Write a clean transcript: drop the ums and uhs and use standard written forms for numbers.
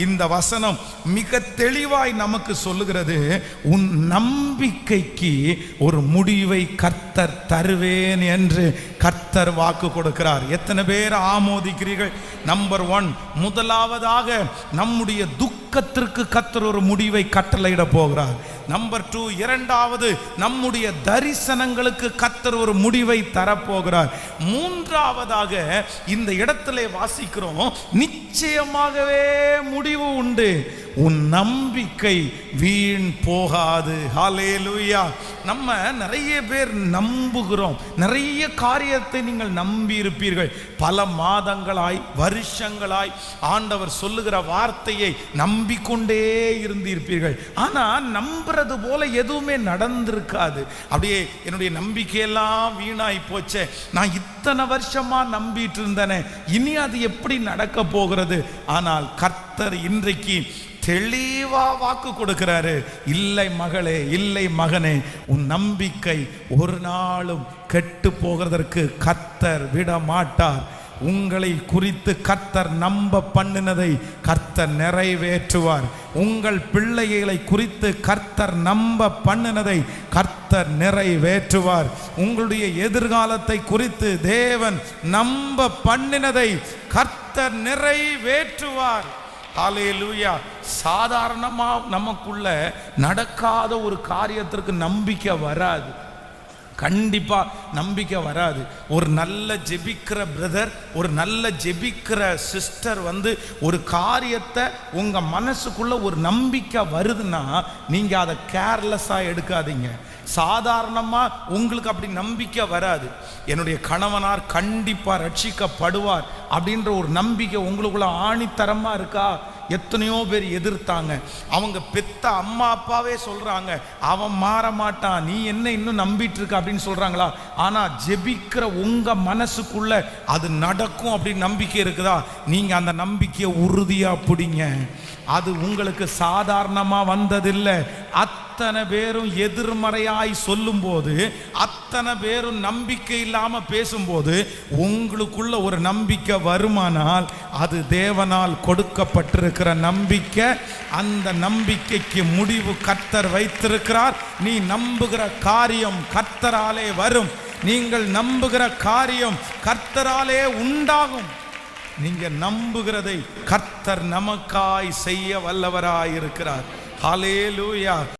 இந்த வசனம் மிக தெளிவாய் நமக்கு சொல்லுகிறது, உன் நம்பிக்கைக்கு ஒரு முடிவை கர்த்தர் தருவேன் என்று கர்த்தர் வாக்கு கொடுக்கிறார். எத்தனை பேர் ஆமோதிக்கிறீர்கள்? நம்பர் 1, முதலாவதாக நம்முடைய துக்கத்திற்கு கர்த்தர் ஒரு முடிவை கட்டளையிட போகிறார். நம்பர் 2, இரண்டாவது நம்முடைய தரிசனங்களுக்கு கர்த்தர் ஒரு முடிவை தரப்போகிறார். மூன்றாவதாக இந்த இடத்திலே வாசிக்கிறோம், நிச்சயமாகவே முடிவு உண்டு, உன் நம்பிக்கை வீண் போகாது. ஹல்லேலூயா. நம்ம நிறைய பேர் நம்புகிறோம். நிறைய காரியத்தை நீங்கள் நம்பி இருப்பீர்கள். பல மாதங்களாய் வருஷங்களாய் ஆண்டவர் சொல்லுகிற வார்த்தையை நம்பிக்கொண்டே இருந்திருப்பீர்கள். ஆனால் நம்புறது போல எதுவுமே நடந்திருக்காது. அப்படியே என்னுடைய நம்பிக்கையெல்லாம் வீணாய் போச்சே, நான் இத்தனை வருஷமா நம்பிட்டு இருந்தேனே, இனி அது எப்படி நடக்க போகிறது? ஆனால் கர்த்தர் இன்றைக்கு தெளிவா வாக்கு கொடுக்கிறாரு, இல்லை மகளே, இல்லை மகனே, உன் நம்பிக்கை ஒரு நாளும் கெட்டு போகிறதற்கு கர்த்தர் விட மாட்டார். உங்களை குறித்து கர்த்தர் நம்ப பண்ணினதை கர்த்தர் நிறைவேற்றுவார். உங்கள் பிள்ளைகளை குறித்து கர்த்தர் நம்ப பண்ணினதை கர்த்தர் நிறைவேற்றுவார். உங்களுடைய எதிர்காலத்தை குறித்து தேவன் நம்ப பண்ணினதை கர்த்தர் நிறைவேற்றுவார். ஹல்லேலூயா. சாதாரணமா நமக்குள்ள நடக்காத ஒரு காரியத்திற்கு நம்பிக்கை வராது. கண்டிப்பா நம்பிக்கை வராது. ஒரு நல்ல ஜெபிக்கிற பிரதர், ஒரு நல்ல ஜெபிக்கிற சிஸ்டர் ஒரு காரியத்தை உங்க மனசுக்குள்ள ஒரு நம்பிக்கை வருதுன்னா நீங்க அதை கேர்லெஸ்ஸா எடுக்காதீங்க. சாதாரணமா உங்களுக்கு அப்படி நம்பிக்கை வராது. என்னுடைய கணவனார் கண்டிப்பா ரட்சிக்கப்படுவார் அப்படின்ற ஒரு நம்பிக்கை உங்களுக்குள்ள ஆணித்தரமா இருக்கா? எத்தனையோ பேர் எதிர்த்தாங்க. அவங்க பெத்த அம்மா அப்பாவே சொல்றாங்க, அவன் மாற மாட்டான், நீ என்ன இன்னும் நம்பிட்டு இருக்க அப்படின்னு சொல்றாங்களா? ஆனா ஜெபிக்கிற உங்க மனசுக்குள்ள அது நடக்கும் அப்படின்னு நம்பிக்கை இருக்குதா? நீங்க அந்த நம்பிக்கையை உறுதியா பிடிங்க. அது உங்களுக்கு சாதாரணமா வந்ததில்லை. அத்தனை பேரும் எதிர்மறையாய் சொல்லும் போது, அத்தனை பேரும் நம்பிக்கை இல்லாம பேசும்போது உங்களுக்குள்ள ஒரு நம்பிக்கை வருமானால் அது தேவனால் கொடுக்கப்பட்டிருக்கிற நம்பிக்கை. அந்த நம்பிக்கைக்கு முடிவு கர்த்தர் வைத்திருக்கிறார். நீ நம்புகிற காரியம் கர்த்தராலே வரும். நீங்கள் நம்புகிற காரியம் கர்த்தராலே உண்டாகும். நீங்க நம்புகிறதை கர்த்தர் நமக்காய் செய்ய வல்லவராய் இருக்கிறார். ஹல்லேலூயா.